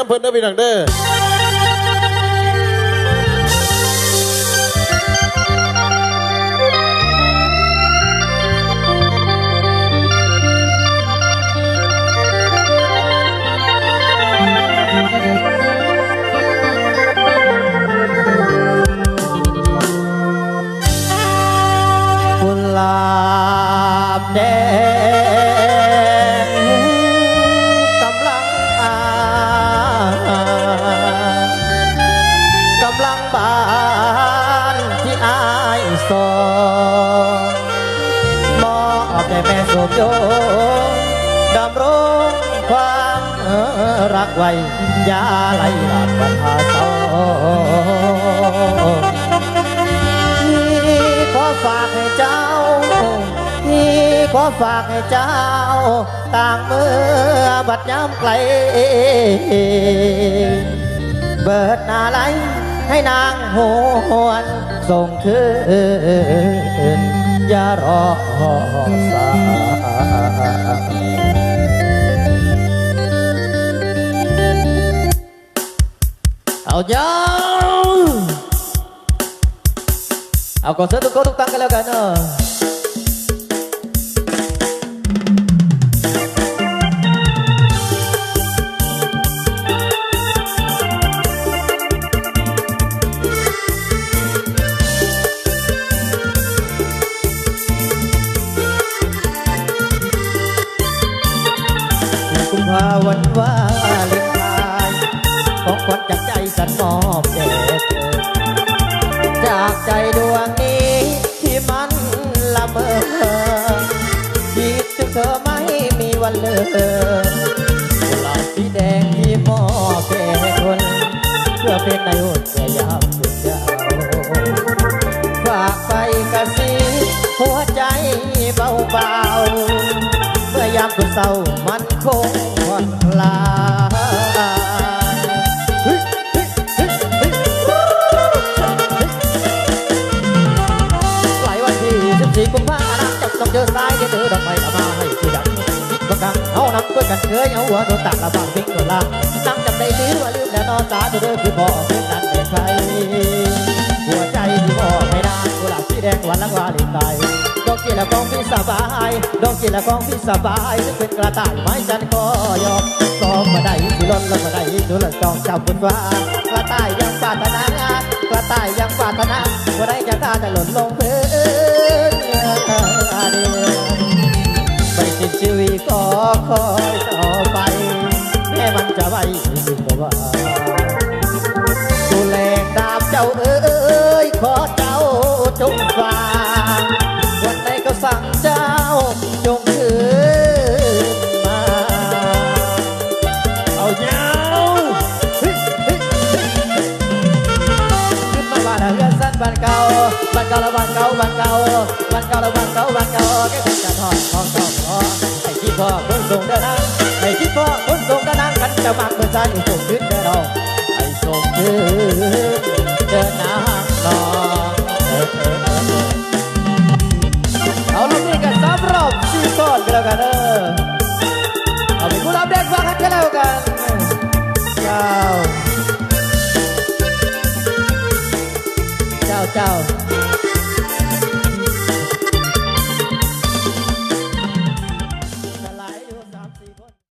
น้ำเพลินได้พี่น้องเด้อกุหลาบแดงกำลังบานที่อายสองมอบแด่แม่สมโยงดำรงความรักไว้ยาไหลหลาดวันหาเศร้าขอฝากให้เจ้าขอฝากให้เจ้าต่างเมื่อบัดย้ำไกลเบิดหน้าไหลให้นางหวนส่งคืนอย่ารอสายเอาเจ้าเอาก่อนเสร็จทุกคนทุกตั้งกันแล้วกันเนอะกุมภาวันวาเลนไทน์ของขวัญจากใจฉันมอบแด่เธอจากใจดวงนี้ที่มันละเมอคิดถึงเธอไม่มีวันเลิกกุหลาบสีแดงที่มอบแด่คนเพื่อเป็นในหัวใจยามสุดยาวฝากไปกระซิบหัวใจเบาๆเมื่อยามสุดเศร้ามันคงผ่อนคลายหลายวันที่14 กุมภาพันธ์จับต้องเจอสายที่เธอดอกไม้มาให้ที่ดังคิดว่ากังเอานำด้วยกันเคยเอาหัวโดนตักละบางทิ้งโดนลานั่งจำได้ดีว่าลืมแล้วนอนตาเธอคือพ่อเพื่อนนั้นเป็นใครหัวใจที่มอบให้นางกุหลาบสีแดงวันละวาเลนไทน์ดอกจิละกองพี่สบายดอกจิละกองพี่สบายซึ่งเป็นกระต่ายไม้ฉันก็ยอมซ้อมมาได้ที่ล้นแล้วมาได้ที่ล้นจองจับบนฟ้ากระต่ายยังปรารถนากระต่ายยังปรารถนาว่าได้จะได้แต่หล่นลงพื้นไม่สิ้นชีวิตก็คอยต่อไปแม้มันจะไม่สุขว่าดูแลดาบเจ้าเอ้ยขอเจ้าจงฟังวันไหนก็สั่งเจ้าจงคืนมาเอาเจ้าขึ้นมาบ้านเรือนสั้นบ้านเก่าบ้านเก่าแล้วบ้านเก่าบ้านเก่าบ้านเก่าแล้วบ้านเก่าบ้านเก่าแค่เป็นจะทอดของทองไอ้ที่พ่อคนส่งเดินทางไอ้ที่พ่อคนส่งเดินทางกันจะมากเมื่อใจส่งขึ้นเดินออกไอ้ส่งขึ้นเดินนางนองเอาลูกนี้กัน3 รอบ4 ก้อนกันแล้วกันเด้อเอาเป็นกุหลาบแดงฟังกันแล้วกันเจ้า